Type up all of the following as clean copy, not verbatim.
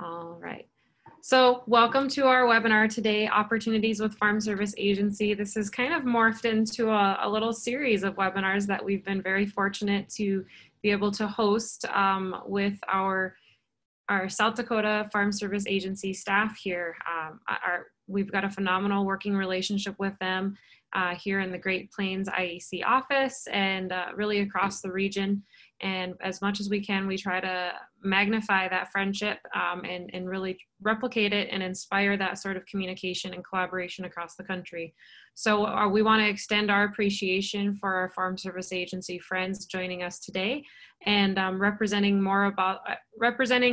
All right. So welcome to our webinar today, Opportunities with Farm Service Agency. This is kind of morphed into a little series of webinars that we've been very fortunate to be able to host with our South Dakota Farm Service Agency staff here. We've got a phenomenal working relationship with them here in the Great Plains IEC office and really across the region. And as much as we can, we try to magnify that friendship and really replicate it and inspire that sort of communication and collaboration across the country. So we want to extend our appreciation for our Farm Service Agency friends joining us today and representing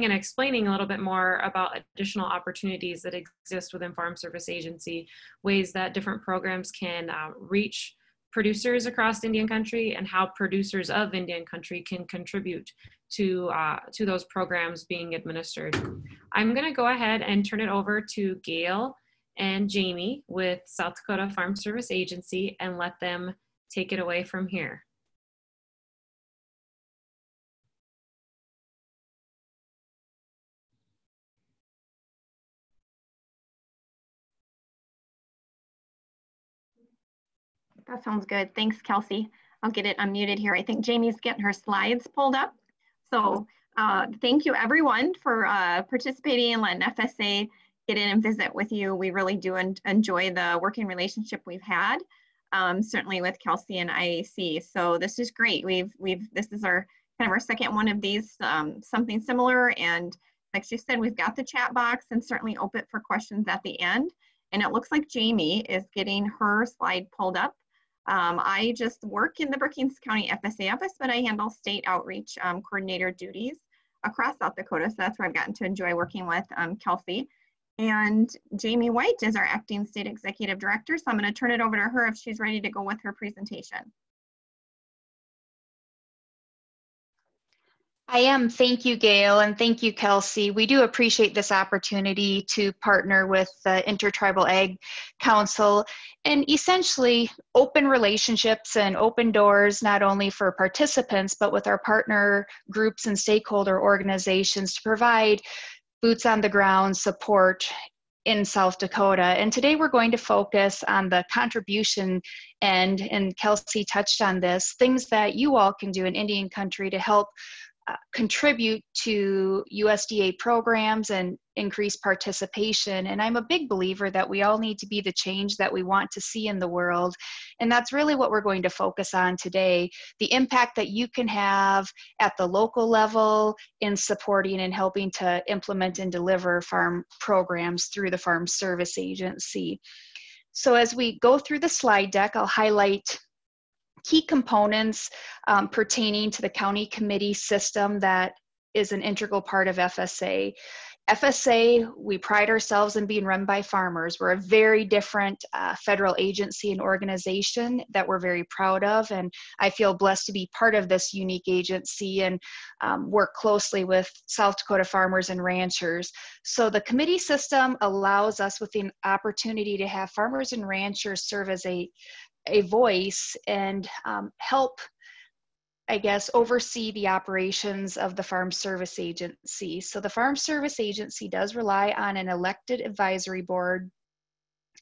and explaining a little bit more about additional opportunities that exist within Farm Service Agency, ways that different programs can reach producers across Indian country and how producers of Indian country can contribute to those programs being administered. I'm going to go ahead and turn it over to Gail and Jamie with South Dakota Farm Service Agency and let them take it away from here. That sounds good. Thanks, Kelsey. I'll get it unmuted here. I think Jamie's getting her slides pulled up. So thank you everyone for participating and letting FSA get in and visit with you. We really do enjoy the working relationship we've had, certainly with Kelsey and IAC. So this is great. This is our kind of our second one of these, something similar. And like she said, we've got the chat box and certainly open for questions at the end. And it looks like Jamie is getting her slide pulled up. I just work in the Brookings County FSA office, but I handle state outreach coordinator duties across South Dakota. So that's where I've gotten to enjoy working with Kelsey. And Jamie White is our acting state executive director. So I'm going to turn it over to her if she's ready to go with her presentation. I am. Thank you, Gail, and thank you, Kelsey. We do appreciate this opportunity to partner with the Intertribal Ag Council and essentially open relationships and open doors, not only for participants, but with our partner groups and stakeholder organizations to provide boots on the ground support in South Dakota. And today we're going to focus on the contribution end, and Kelsey touched on this, things that you all can do in Indian country to help contribute to USDA programs and increase participation. And I'm a big believer that we all need to be the change that we want to see in the world. And that's really what we're going to focus on today, the impact that you can have at the local level in supporting and helping to implement and deliver farm programs through the Farm Service Agency. So as we go through the slide deck, I'll highlight key components pertaining to the county committee system that is an integral part of FSA. FSA, we pride ourselves in being run by farmers. We're a very different federal agency and organization that we're very proud of, and I feel blessed to be part of this unique agency and work closely with South Dakota farmers and ranchers. So the committee system allows us with the opportunity to have farmers and ranchers serve as a voice and help, I guess, oversee the operations of the Farm Service Agency. So the Farm Service Agency does rely on an elected advisory board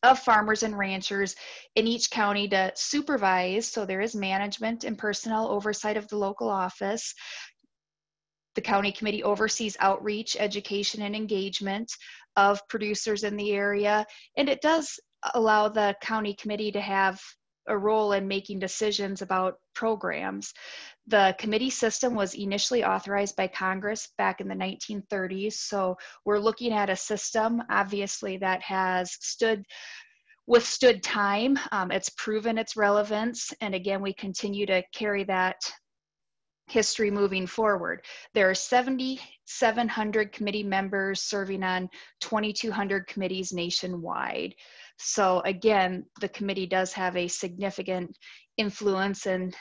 of farmers and ranchers in each county to supervise. So there is management and personnel oversight of the local office. The county committee oversees outreach, education, and engagement of producers in the area. And it does allow the county committee to have a role in making decisions about programs. The committee system was initially authorized by Congress back in the 1930s. So we're looking at a system, obviously, that has withstood time. It's proven its relevance. And again, we continue to carry that history moving forward. There are 7,700 committee members serving on 2,200 committees nationwide. So again, the committee does have a significant influence and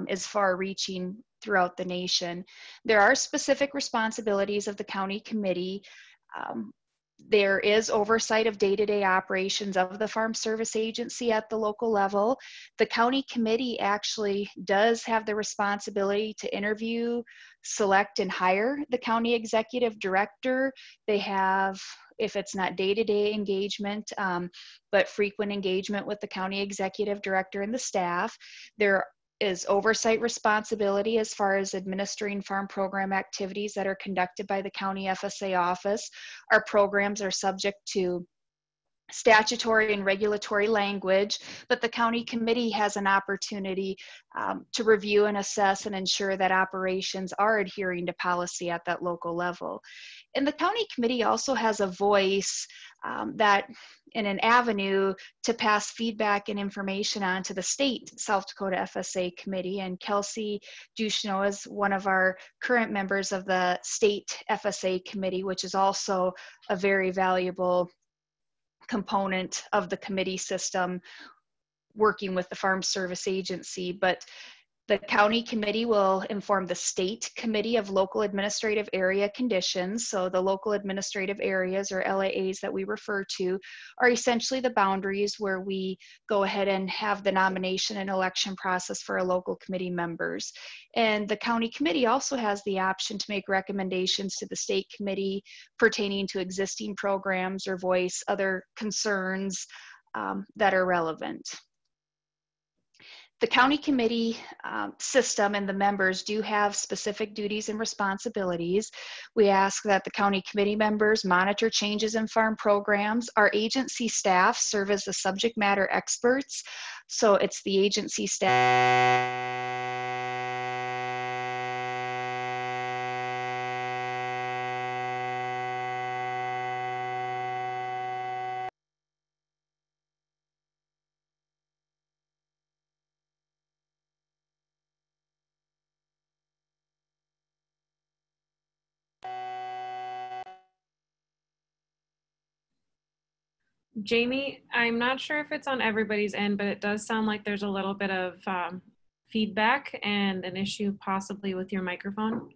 is far-reaching throughout the nation. There are specific responsibilities of the county committee. There is oversight of day-to-day operations of the Farm Service Agency at the local level. The county committee actually does have the responsibility to interview, select, and hire the county executive director. They have, if it's not day-to-day engagement, but frequent engagement with the county executive director and the staff. There is oversight responsibility as far as administering farm program activities that are conducted by the county FSA office. Our programs are subject to statutory and regulatory language, but the county committee has an opportunity to review and assess and ensure that operations are adhering to policy at that local level. And the county committee also has a voice in an avenue to pass feedback and information on to the state South Dakota FSA committee. And Kelsey Duchesneau is one of our current members of the state FSA committee, which is also a very valuable component of the committee system working with the Farm Service Agency. But the county committee will inform the state committee of local administrative area conditions. So the local administrative areas, or LAAs, that we refer to are essentially the boundaries where we go ahead and have the nomination and election process for our local committee members. And the county committee also has the option to make recommendations to the state committee pertaining to existing programs or voice other concerns that are relevant. The county committee system and the members do have specific duties and responsibilities. We ask that the county committee members monitor changes in farm programs. Our agency staff serve as the subject matter experts. So it's the agency staff. Jamie, I'm not sure if it's on everybody's end, but it does sound like there's a little bit of feedback and an issue possibly with your microphone.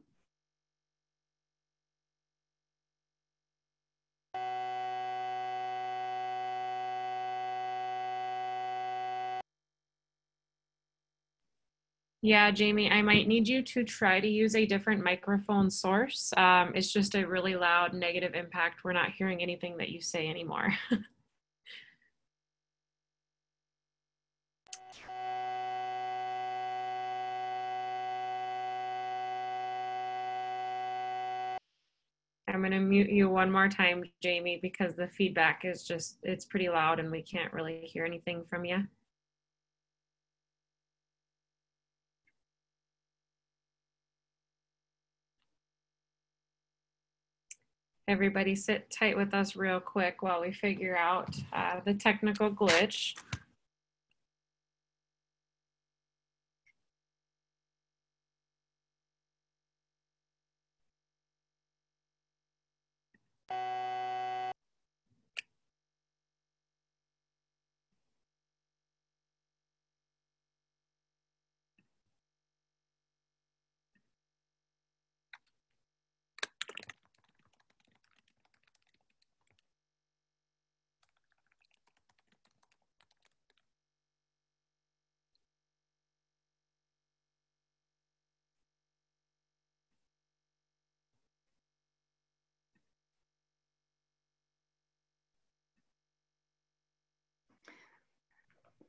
Yeah, Jamie, I might need you to try to use a different microphone source. It's just a really loud negative impact. We're not hearing anything that you say anymore. I'm going to mute you one more time, Jamie, because the feedback is just, it's pretty loud and we can't really hear anything from you. Everybody sit tight with us real quick while we figure out the technical glitch.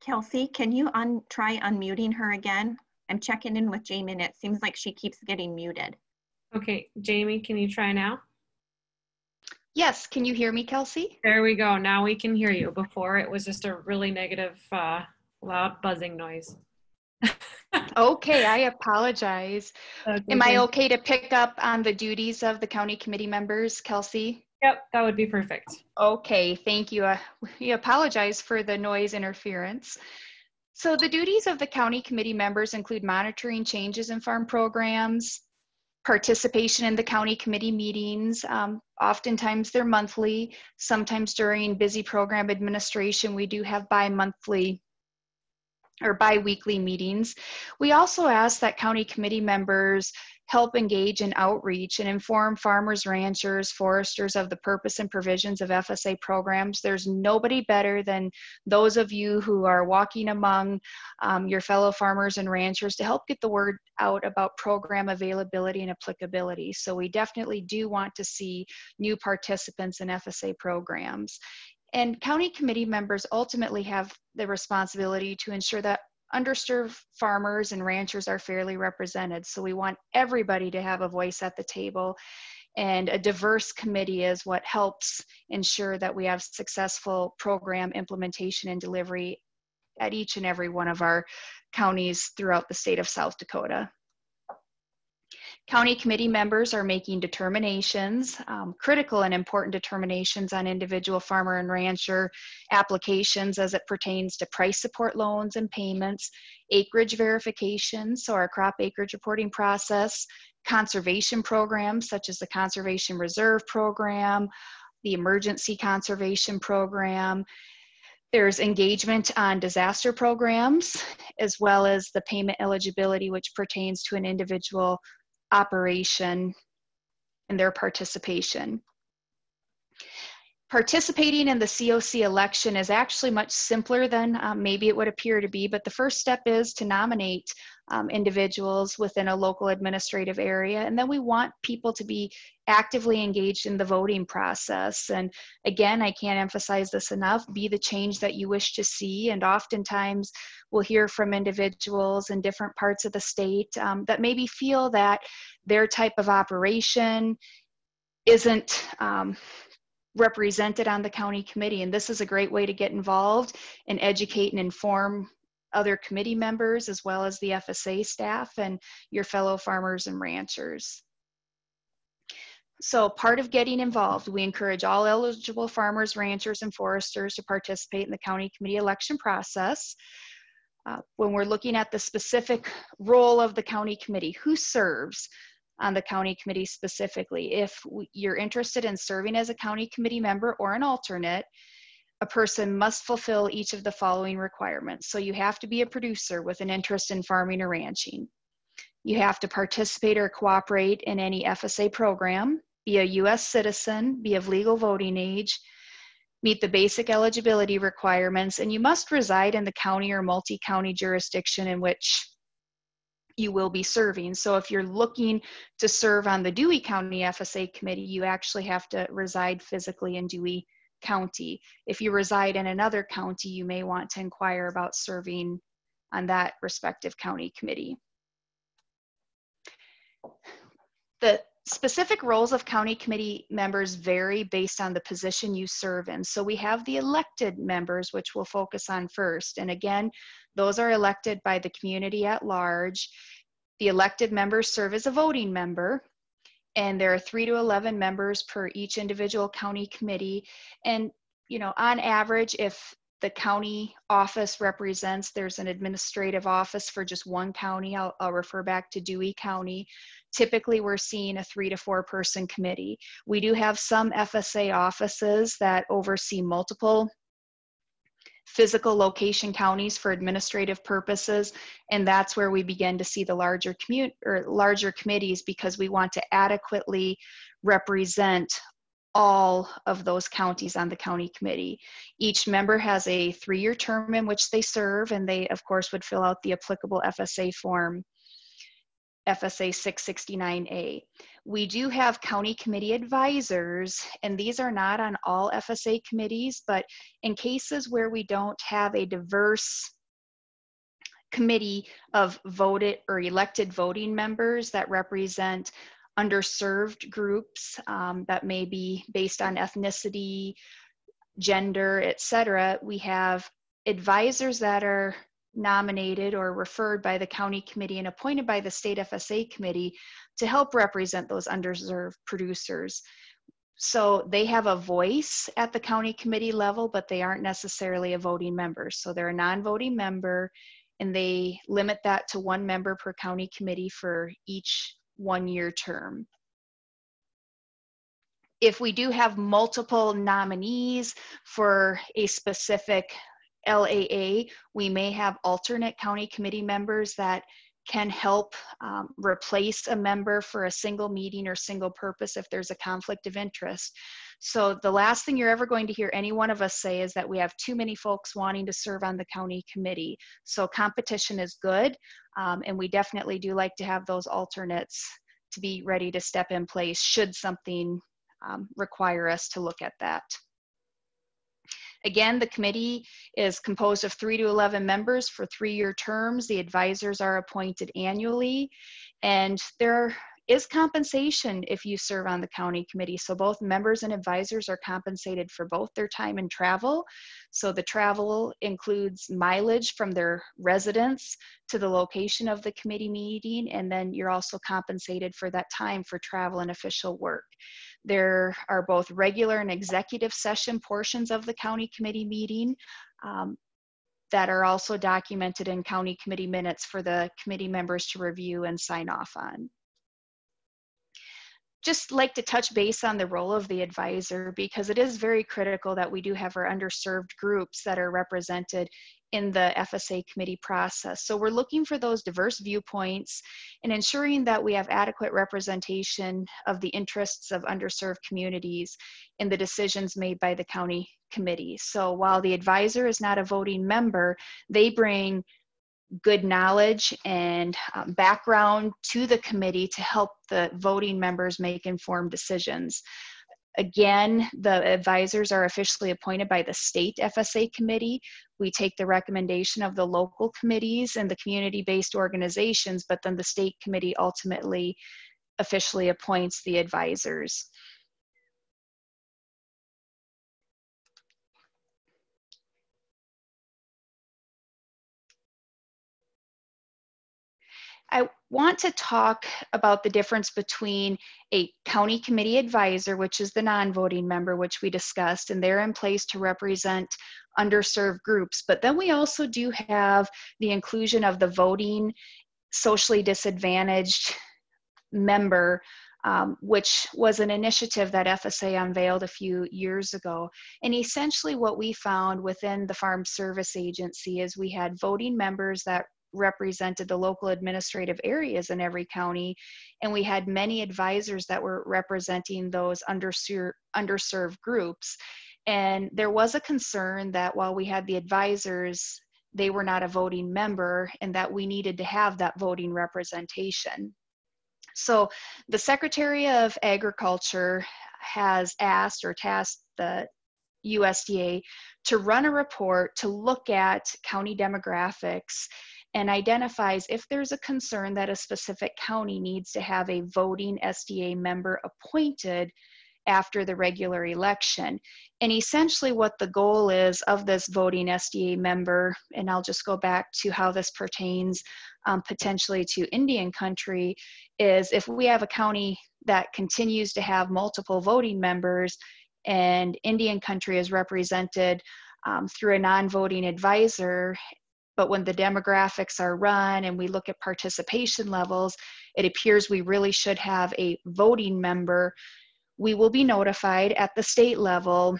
Kelsey, can you try unmuting her again? I'm checking in with Jamie and it seems like she keeps getting muted. Okay, Jamie, can you try now? Yes, can you hear me, Kelsey? There we go. Now we can hear you. Before it was just a really negative, loud buzzing noise. Okay, I apologize. Okay, Am I okay to pick up on the duties of the county committee members, Kelsey? Yep, that would be perfect. Okay, thank you. We apologize for the noise interference. So the duties of the county committee members include monitoring changes in farm programs, participation in the county committee meetings. Oftentimes they're monthly. Sometimes during busy program administration, we do have bi-monthly or bi-weekly meetings. We also ask that county committee members help engage in outreach and inform farmers, ranchers, foresters of the purpose and provisions of FSA programs. There's nobody better than those of you who are walking among your fellow farmers and ranchers to help get the word out about program availability and applicability. So we definitely do want to see new participants in FSA programs. And county committee members ultimately have the responsibility to ensure that underserved farmers and ranchers are fairly represented. So we want everybody to have a voice at the table, and a diverse committee is what helps ensure that we have successful program implementation and delivery at each and every one of our counties throughout the state of South Dakota. County committee members are making determinations, critical and important determinations on individual farmer and rancher applications as it pertains to price support loans and payments, acreage verification, so our crop acreage reporting process, conservation programs such as the Conservation Reserve Program, the Emergency Conservation Program. There's engagement on disaster programs, as well as the payment eligibility, which pertains to an individual operation and their participation. Participating in the COC election is actually much simpler than maybe it would appear to be, but the first step is to nominate individuals within a local administrative area, and then we want people to be actively engaged in the voting process. And again, I can't emphasize this enough, be the change that you wish to see, and oftentimes we'll hear from individuals in different parts of the state that maybe feel that their type of operation isn't represented on the county committee, and this is a great way to get involved and educate and inform other committee members as well as the FSA staff and your fellow farmers and ranchers. So part of getting involved, we encourage all eligible farmers, ranchers, and foresters to participate in the county committee election process. When we're looking at the specific role of the county committee, who serves on the county committee specifically. If you're interested in serving as a county committee member or an alternate, a person must fulfill each of the following requirements. So you have to be a producer with an interest in farming or ranching. You have to participate or cooperate in any FSA program, be a U.S. citizen, be of legal voting age, meet the basic eligibility requirements, and you must reside in the county or multi-county jurisdiction in which you will be serving. So if you're looking to serve on the Dewey County FSA committee, you actually have to reside physically in Dewey County. If you reside in another county, you may want to inquire about serving on that respective county committee. The specific roles of county committee members vary based on the position you serve in. So we have the elected members, which we'll focus on first. And again, those are elected by the community at large. The elected members serve as a voting member, and there are 3 to 11 members per each individual county committee. And, you know, on average, if the county office represents, there's an administrative office for just one county. I'll refer back to Dewey County. Typically, we're seeing a 3 to 4 person committee. We do have some FSA offices that oversee multiple physical location counties for administrative purposes, and that's where we begin to see the larger committees, because we want to adequately represent all of those counties on the county committee. Each member has a 3-year term in which they serve, and they of course would fill out the applicable FSA form, FSA 669A. We do have county committee advisors, and these are not on all FSA committees, but in cases where we don't have a diverse committee of voted or elected voting members that represent underserved groups that may be based on ethnicity, gender, etc., we have advisors that are nominated or referred by the county committee and appointed by the state FSA committee to help represent those underserved producers. So they have a voice at the county committee level, but they aren't necessarily a voting member. So they're a non-voting member, and they limit that to 1 member per county committee for each 1-year term. If we do have multiple nominees for a specific LAA, we may have alternate county committee members that can help replace a member for a single meeting or single purpose if there's a conflict of interest. So the last thing you're ever going to hear any one of us say is that we have too many folks wanting to serve on the county committee. So competition is good, and we definitely do like to have those alternates to be ready to step in place should something require us to look at that. Again, the committee is composed of 3 to 11 members for 3-year terms. The advisors are appointed annually, and there is compensation if you serve on the county committee. So both members and advisors are compensated for both their time and travel. So the travel includes mileage from their residence to the location of the committee meeting, and then you're also compensated for that time for travel and official work. There are both regular and executive session portions of the county committee meeting that are also documented in county committee minutes for the committee members to review and sign off on. Just like to touch base on the role of the advisor, because it is very critical that we do have our underserved groups that are represented in the FSA committee process. So we're looking for those diverse viewpoints and ensuring that we have adequate representation of the interests of underserved communities in the decisions made by the county committee. So while the advisor is not a voting member, they bring good knowledge and background to the committee to help the voting members make informed decisions. Again, the advisors are officially appointed by the state FSA committee. We take the recommendation of the local committees and the community-based organizations, but then the state committee ultimately officially appoints the advisors. I want to talk about the difference between a county committee advisor, which is the non-voting member, which we discussed, and they're in place to represent underserved groups. But then we also do have the inclusion of the voting socially disadvantaged member, which was an initiative that FSA unveiled a few years ago. And essentially what we found within the Farm Service Agency is we had voting members that represented the local administrative areas in every county, and we had many advisors that were representing those underserved groups. And there was a concern that while we had the advisors, they were not a voting member, and that we needed to have that voting representation. So the Secretary of Agriculture has asked or tasked the USDA to run a report to look at county demographics and identifies if there's a concern that a specific county needs to have a voting SDA member appointed after the regular election. And essentially what the goal is of this voting SDA member, and I'll just go back to how this pertains potentially to Indian country, is if we have a county that continues to have multiple voting members and Indian country is represented through a non-voting advisor, but when the demographics are run and we look at participation levels, it appears we really should have a voting member. We will be notified at the state level,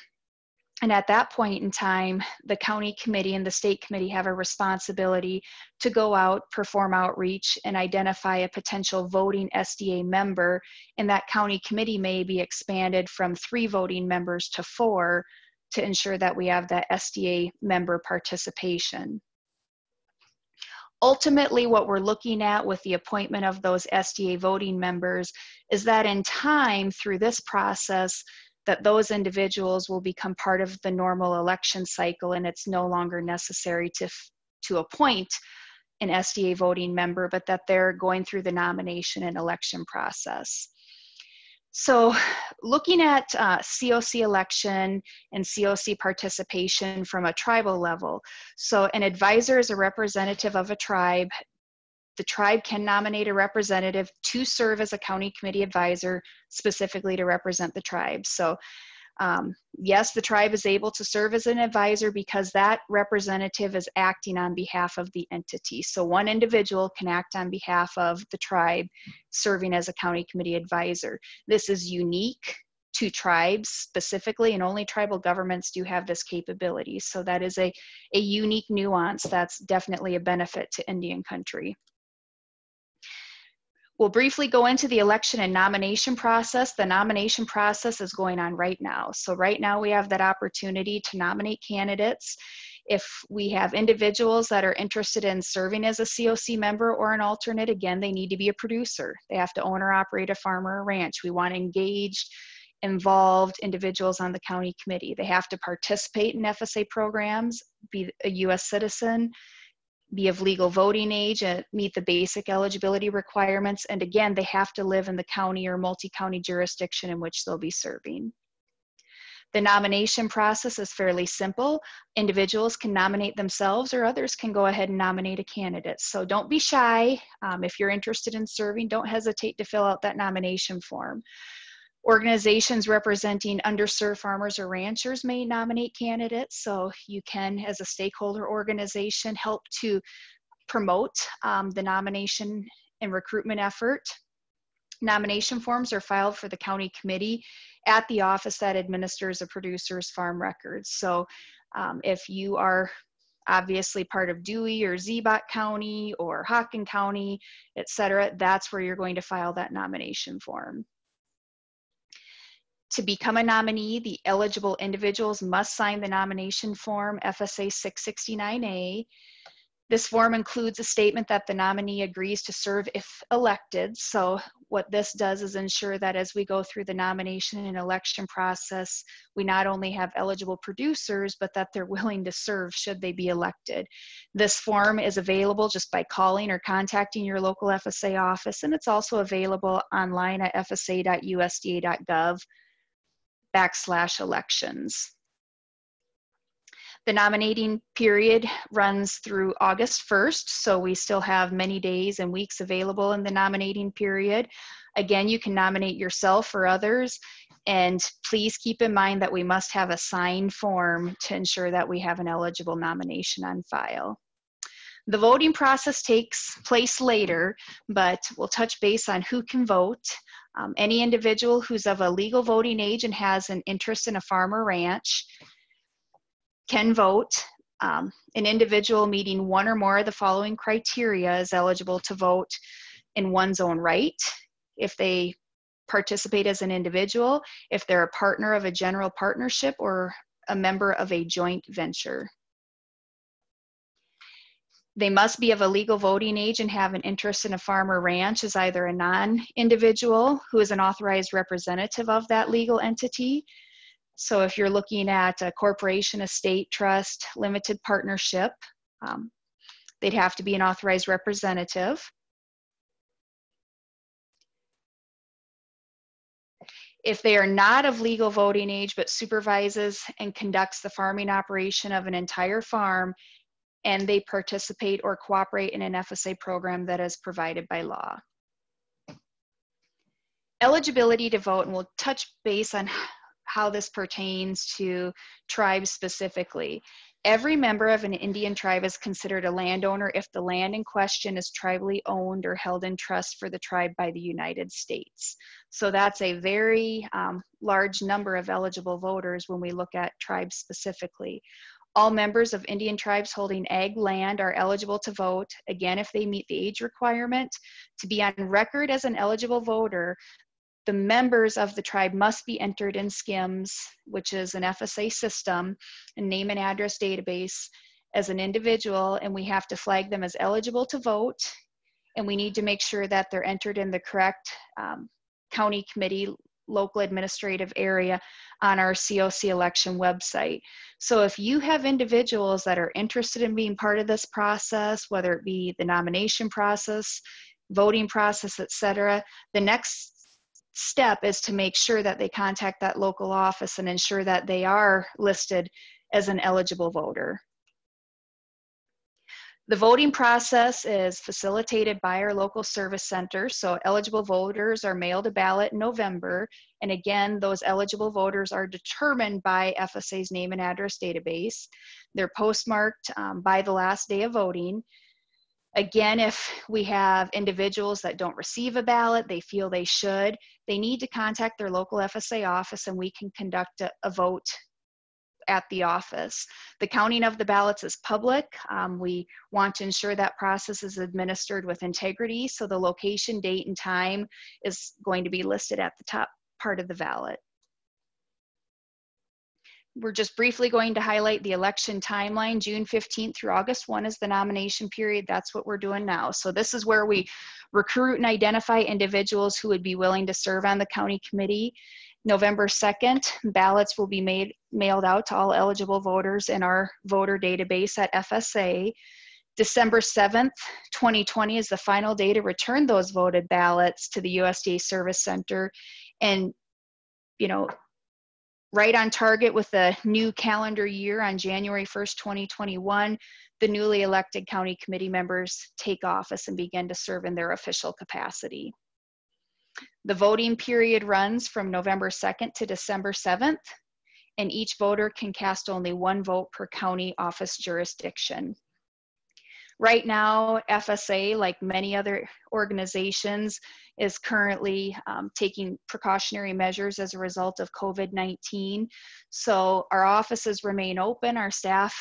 and at that point in time, the county committee and the state committee have a responsibility to go out, perform outreach, and identify a potential voting SDA member, and that county committee may be expanded from 3 voting members to 4 to ensure that we have that SDA member participation. Ultimately, what we're looking at with the appointment of those SDA voting members is that in time through this process, that those individuals will become part of the normal election cycle, and it's no longer necessary to appoint an SDA voting member, but that they're going through the nomination and election process. So looking at COC election and COC participation from a tribal level. So an advisor is a representative of a tribe. The tribe can nominate a representative to serve as a county committee advisor, specifically to represent the tribe. So yes, the tribe is able to serve as an advisor because that representative is acting on behalf of the entity. So one individual can act on behalf of the tribe, serving as a county committee advisor. This is unique to tribes specifically, and only tribal governments do have this capability. So that is a unique nuance that's definitely a benefit to Indian country. We'll briefly go into the election and nomination process. The nomination process is going on right now. So right now we have that opportunity to nominate candidates. If we have individuals that are interested in serving as a COC member or an alternate, again, they need to be a producer. They have to own or operate a farm or a ranch. We want engaged, involved individuals on the county committee. They have to participate in FSA programs, be a US citizen, be of legal voting age, and meet the basic eligibility requirements. And again, they have to live in the county or multi-county jurisdiction in which they'll be serving. The nomination process is fairly simple. Individuals can nominate themselves, or others can go ahead and nominate a candidate. So don't be shy. If you're interested in serving, don't hesitate to fill out that nomination form. Organizations representing underserved farmers or ranchers may nominate candidates, so you can, as a stakeholder organization, help to promote the nomination and recruitment effort. Nomination forms are filed for the county committee at the office that administers a producer's farm records. So if you are obviously part of Dewey or Zebot County or Hockin County, etc., that's where you're going to file that nomination form. To become a nominee, the eligible individuals must sign the nomination form FSA 669A. This form includes a statement that the nominee agrees to serve if elected. So what this does is ensure that as we go through the nomination and election process, we not only have eligible producers, but that they're willing to serve should they be elected. This form is available just by calling or contacting your local FSA office, and it's also available online at fsa.usda.gov/elections. The nominating period runs through August 1st, so we still have many days and weeks available in the nominating period. Again, you can nominate yourself or others, and please keep in mind that we must have a signed form to ensure that we have an eligible nomination on file. The voting process takes place later, but we'll touch base on who can vote. Any individual who's of a legal voting age and has an interest in a farm or ranch can vote. An individual meeting one or more of the following criteria is eligible to vote in one's own right. If they participate as an individual, if they're a partner of a general partnership, or a member of a joint venture. They must be of a legal voting age and have an interest in a farm or ranch as either a non-individual who is an authorized representative of that legal entity. So if you're looking at a corporation, estate, trust, limited partnership, they'd have to be an authorized representative. If they are not of legal voting age but supervises and conducts the farming operation of an entire farm, and they participate or cooperate in an FSA program that is provided by law. Eligibility to vote, and we'll touch base on how this pertains to tribes specifically. Every member of an Indian tribe is considered a landowner if the land in question is tribally owned or held in trust for the tribe by the United States. So that's a very large number of eligible voters when we look at tribes specifically. All members of Indian tribes holding ag land are eligible to vote, again, if they meet the age requirement. To be on record as an eligible voter, the members of the tribe must be entered in SCIMS, which is an FSA system, a name and address database, as an individual, and we have to flag them as eligible to vote, and we need to make sure that they're entered in the correct county committee local administrative area on our COC election website. So if you have individuals that are interested in being part of this process, whether it be the nomination process, voting process, etc., the next step is to make sure that they contact that local office and ensure that they are listed as an eligible voter. The voting process is facilitated by our local service center, so eligible voters are mailed a ballot in November, and again, those eligible voters are determined by FSA's name and address database. They're postmarked by the last day of voting. Again, if we have individuals that don't receive a ballot, they feel they should, they need to contact their local FSA office and we can conduct a vote at the office. The counting of the ballots is public. We want to ensure that process is administered with integrity, so the location, date, and time is going to be listed at the top part of the ballot. We're just briefly going to highlight the election timeline. June 15th through August 1 is the nomination period. That's what we're doing now. So this is where we recruit and identify individuals who would be willing to serve on the county committee. November 2nd, ballots will be mailed out to all eligible voters in our voter database at FSA. December 7th, 2020 is the final day to return those voted ballots to the USDA Service Center. And, you know, right on target with the new calendar year on January 1st, 2021, the newly elected county committee members take office and begin to serve in their official capacity. The voting period runs from November 2nd to December 7th, and each voter can cast only one vote per county office jurisdiction. Right now, FSA, like many other organizations, is currently taking precautionary measures as a result of COVID-19. So our offices remain open, our staff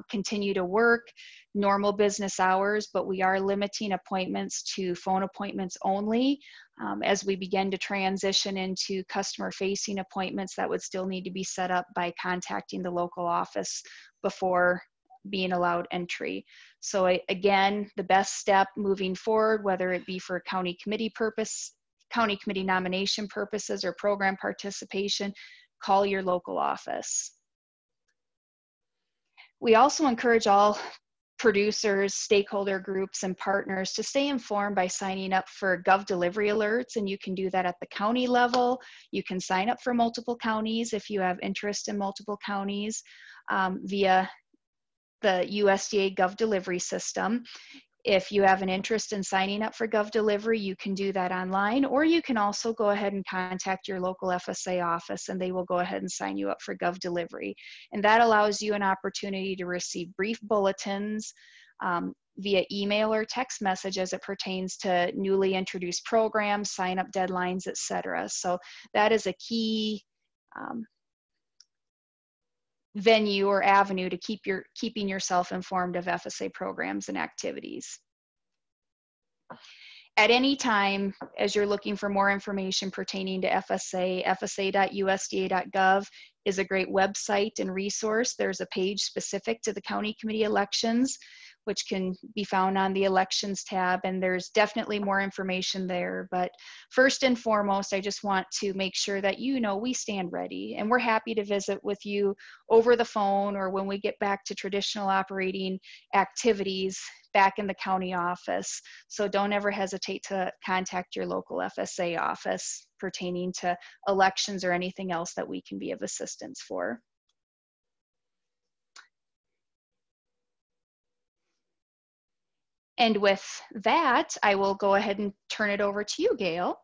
continue to work normal business hours, but we are limiting appointments to phone appointments only as we begin to transition into customer-facing appointments that would still need to be set up by contacting the local office before being allowed entry. So again, the best step moving forward, whether it be for county committee nomination purposes or program participation, call your local office. We also encourage all producers, stakeholder groups, and partners to stay informed by signing up for Gov Delivery alerts, and you can do that at the county level. You can sign up for multiple counties if you have interest in multiple counties via the USDA Gov Delivery system. If you have an interest in signing up for Gov Delivery, you can do that online, or you can also go ahead and contact your local FSA office and they will go ahead and sign you up for Gov Delivery. And that allows you an opportunity to receive brief bulletins via email or text message as it pertains to newly introduced programs, sign-up deadlines, etc. So that is a key venue or avenue to keeping yourself informed of FSA programs and activities. At any time, as you're looking for more information pertaining to FSA, fsa.usda.gov is a great website and resource. There's a page specific to the county committee elections, which can be found on the elections tab, and there's definitely more information there. But first and foremost, I just want to make sure that you know we stand ready, and we're happy to visit with you over the phone or when we get back to traditional operating activities back in the county office. So don't ever hesitate to contact your local FSA office pertaining to elections or anything else that we can be of assistance for. And with that, I will go ahead and turn it over to you, Gail.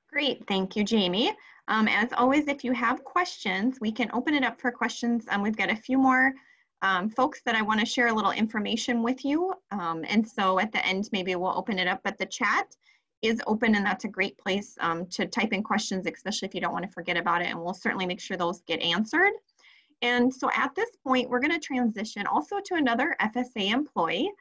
Great, thank you, Jamie. As always, if you have questions, we can open it up for questions. We've got a few more folks that I want to share a little information with you. And so at the end, maybe we'll open it up, but the chat is open and that's a great place to type in questions, especially if you don't want to forget about it, and we'll certainly make sure those get answered. And so at this point, we're going to transition also to another FSA employee.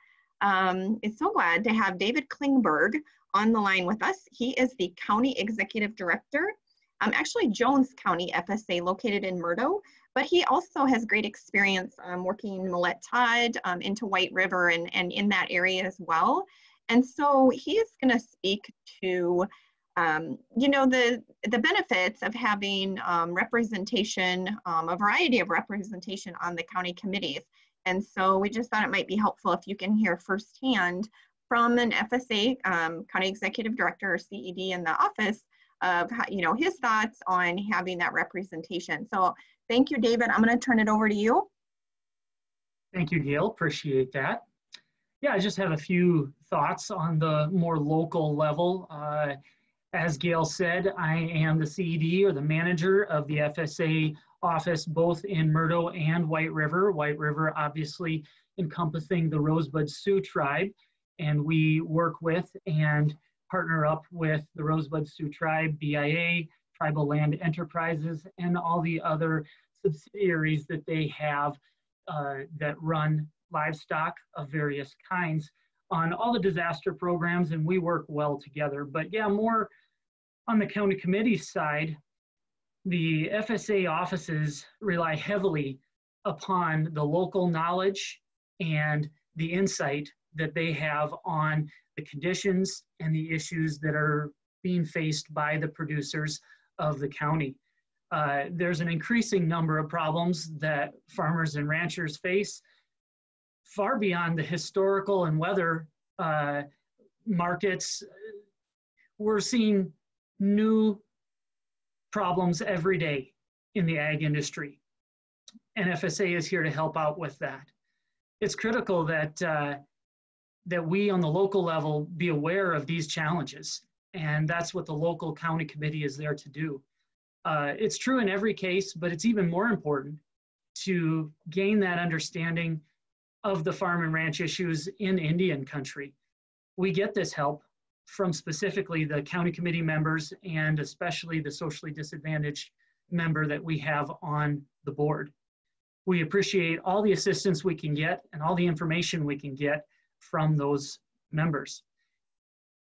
It's so glad to have David Klingberg on the line with us. He is the County Executive Director, actually Jones County FSA located in Murdo, but he also has great experience working in Millette Todd into White River and in that area as well. And so he is going to speak to you know, the benefits of having representation, a variety of representation on the county committees. And so we just thought it might be helpful if you can hear firsthand from an FSA County Executive Director or CED in the office of, you know, his thoughts on having that representation. So thank you, David. I'm going to turn it over to you. Thank you, Gail. Appreciate that. Yeah, I just have a few thoughts on the more local level. As Gail said, I am the CED or the manager of the FSA office both in Murdo and White River. White River obviously encompassing the Rosebud Sioux tribe, and we work with and partner up with the Rosebud Sioux tribe, BIA, Tribal Land Enterprises, and all the other subsidiaries that they have that run livestock of various kinds on all the disaster programs, and we work well together. But yeah, more on the county committee side, the FSA offices rely heavily upon the local knowledge and the insight that they have on the conditions and the issues that are being faced by the producers of the county. There's an increasing number of problems that farmers and ranchers face far beyond the historical and weather markets. We're seeing new problems every day in the ag industry, and FSA is here to help out with that. It's critical that that we on the local level be aware of these challenges, and that's what the local county committee is there to do. It's true in every case, but it's even more important to gain that understanding of the farm and ranch issues in Indian country. We get this help from specifically the county committee members and especially the socially disadvantaged member that we have on the board. We appreciate all the assistance we can get and all the information we can get from those members.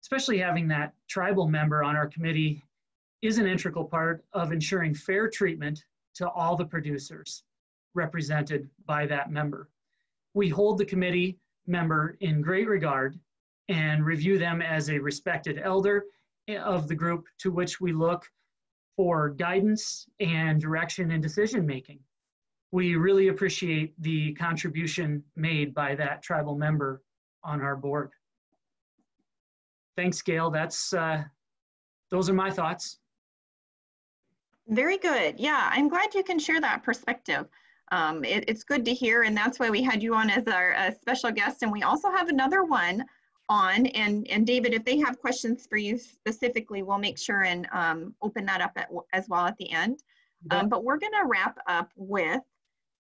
Especially having that tribal member on our committee is an integral part of ensuring fair treatment to all the producers represented by that member. We hold the committee member in great regard and review them as a respected elder of the group to which we look for guidance and direction in decision making. We really appreciate the contribution made by that tribal member on our board. Thanks, Gail. Those are my thoughts. Very good. Yeah, I'm glad you can share that perspective. It's good to hear, and that's why we had you on as our special guest. And we also have another one on, and David, if they have questions for you specifically, we'll make sure and open that up as well at the end. But we're going to wrap up with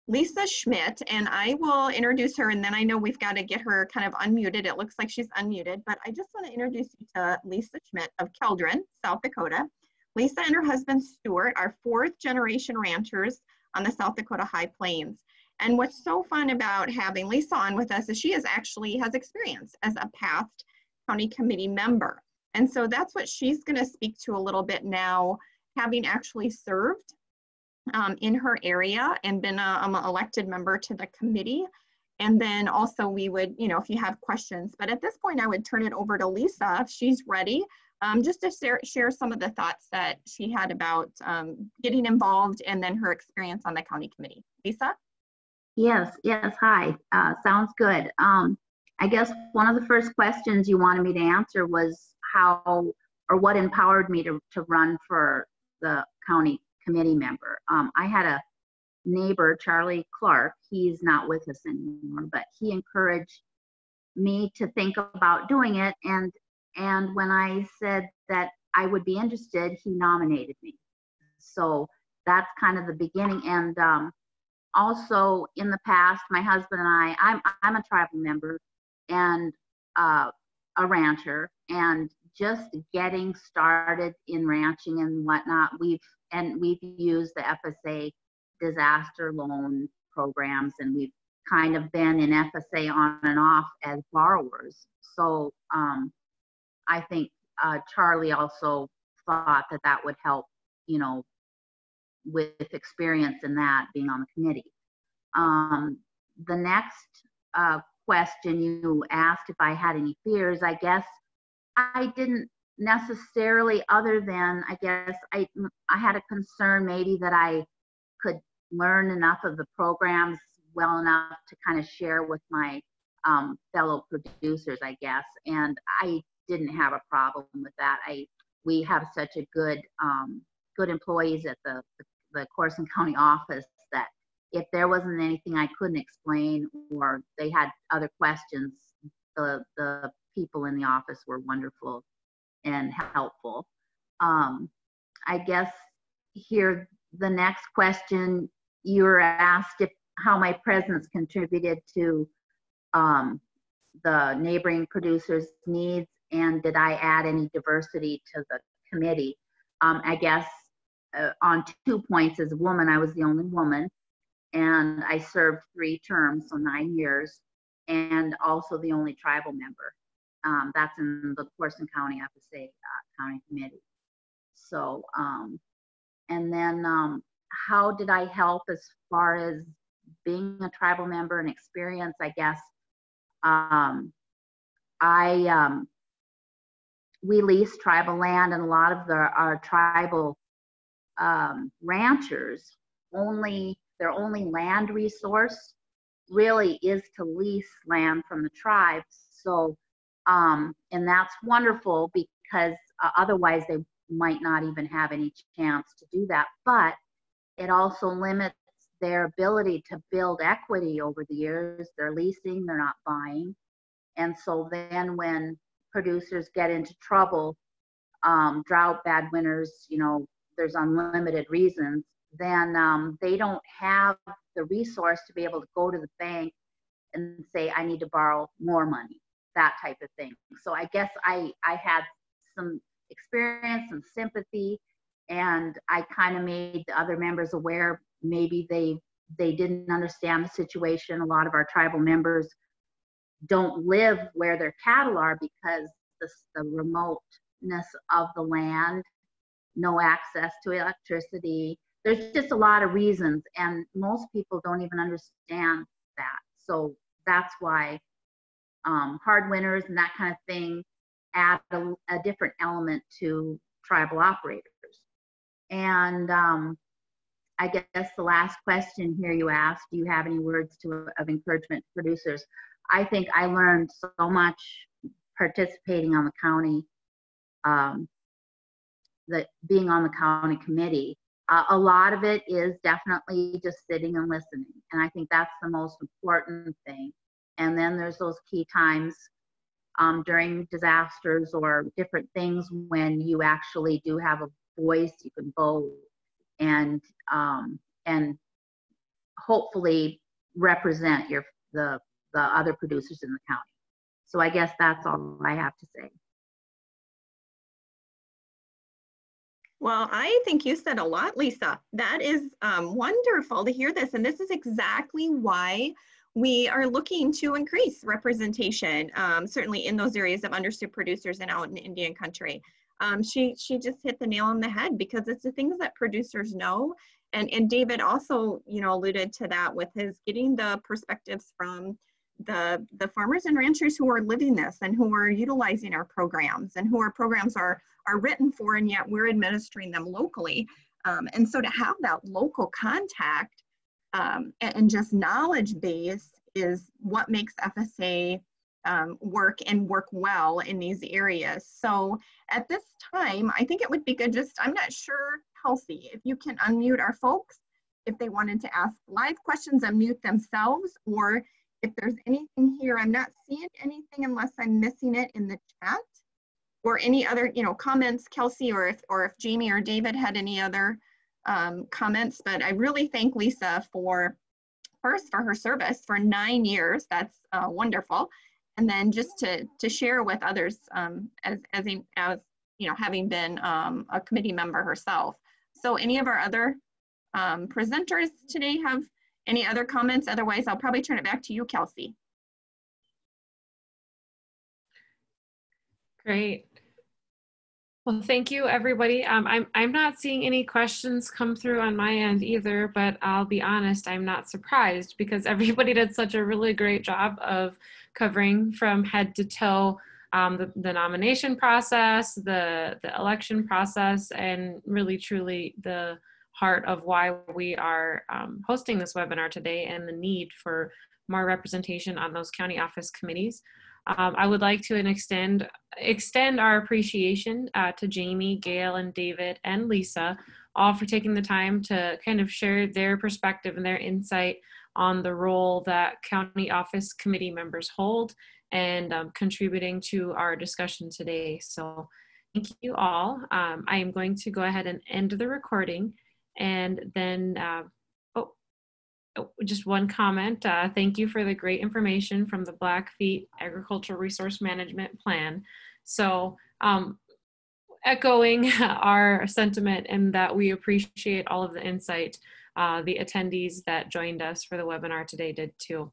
Lisa Schmidt, and I will introduce her, and then I know we've got to get her kind of unmuted. It looks like she's unmuted, but I just want to introduce you to Lisa Schmidt of Keldron, South Dakota. Lisa and her husband Stuart are fourth-generation ranchers on the South Dakota High Plains. And what's so fun about having Lisa on with us is she has experience as a past county committee member. And so that's what she's going to speak to a little bit now, having actually served in her area and been an elected member to the committee. And then also we would, if you have questions, but at this point I would turn it over to Lisa if she's ready, just to share some of the thoughts that she had about getting involved and then her experience on the county committee. Lisa? Yes, hi, sounds good. I guess one of the first questions you wanted me to answer was how or what empowered me to run for the county committee member. I had a neighbor, Charlie Clark, he's not with us anymore, but he encouraged me to think about doing it, and when I said that I would be interested, he nominated me. So that's kind of the beginning. And also in the past, my husband and I'm a tribal member and a rancher, and just getting started in ranching and whatnot, we've used the FSA disaster loan programs, and we've kind of been in FSA on and off as borrowers. So I think Charlie also thought that would help, with experience in that, being on the committee. The next question you asked if I had any fears, I guess I didn't necessarily, other than I guess I had a concern maybe that I could learn enough of the programs well enough to kind of share with my fellow producers, I guess, and I didn't have a problem with that. We have such a good employees at the Corson County office that if there wasn't anything I couldn't explain or they had other questions, the people in the office were wonderful and helpful. I guess here the next question, you were asked how my presence contributed to the neighboring producers' needs, and did I add any diversity to the committee? I guess on 2 points, as a woman, I was the only woman, and I served 3 terms, so 9 years, and also the only tribal member. That's in the Corson County FSA County Committee. So, and then how did I help as far as being a tribal member and experience? I guess we lease tribal land, and a lot of our tribal ranchers their only land resource really is to lease land from the tribes. So, and that's wonderful because otherwise they might not even have any chance to do that. But it also limits their ability to build equity over the years. They're leasing, they're not buying. And so then when producers get into trouble, drought, bad winters, you know, there's unlimited reasons, then they don't have the resource to be able to go to the bank and say, I need to borrow more money, that type of thing. So I guess I had some experience and sympathy, and I kind of made the other members aware maybe they didn't understand the situation. A lot of our tribal members don't live where their cattle are because the remoteness of the land, no access to electricity. There's just a lot of reasons, and most people don't even understand that. So that's why hard winters and that kind of thing add a different element to tribal operators. And I guess the last question here you asked, do you have any words of encouragement to producers? I think I learned so much participating on the county, being on the county committee. A lot of it is definitely just sitting and listening. And I think that's the most important thing. And then there's those key times during disasters or different things when you actually do have a voice, you can vote and hopefully represent the other producers in the county. So I guess that's all I have to say. Well, I think you said a lot, Lisa. That is wonderful to hear this. And this is exactly why we are looking to increase representation, certainly in those areas of underserved producers and out in Indian country. She just hit the nail on the head because it's the things that producers know. And David also, you know, alluded to that with his getting the perspectives from the farmers and ranchers who are living this and who are utilizing our programs and who our programs are written for, and yet we're administering them locally. And so to have that local contact and just knowledge base is what makes FSA work and work well in these areas. So at this time, I think it would be good I'm not sure, Kelsey, if you can unmute our folks, if they wanted to ask live questions, unmute themselves, or if there's anything here, I'm not seeing anything unless I'm missing it in the chat, or any other, you know, comments, Kelsey, or if Jamie or David had any other comments. But I really thank Lisa for her service for 9 years. That's wonderful. And then just to share with others as you know, having been a committee member herself. So any of our other presenters today have any other comments? Otherwise, I'll probably turn it back to you, Kelsey. Great. Well, thank you, everybody. I'm not seeing any questions come through on my end either, but I'll be honest, I'm not surprised because everybody did such a really great job of covering from head to toe the nomination process, the election process, and really truly the heart of why we are hosting this webinar today and the need for more representation on those county office committees. I would like to extend our appreciation to Jamie, Gail, and David, and Lisa, all for taking the time to kind of share their perspective and their insight on the role that county office committee members hold and contributing to our discussion today. So thank you all. I am going to go ahead and end the recording. And then, just one comment. Thank you for the great information from the Blackfeet Agricultural Resource Management Plan. So echoing our sentiment in that we appreciate all of the insight the attendees that joined us for the webinar today did too.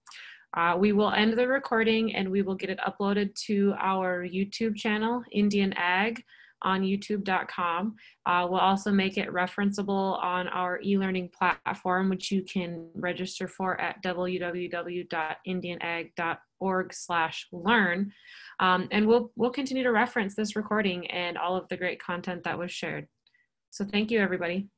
We will end the recording and we will get it uploaded to our YouTube channel, Indian Ag, on youtube.com. We'll also make it referenceable on our e-learning platform, which you can register for at www.indianag.org/learn. And we'll continue to reference this recording and all of the great content that was shared. So thank you, everybody.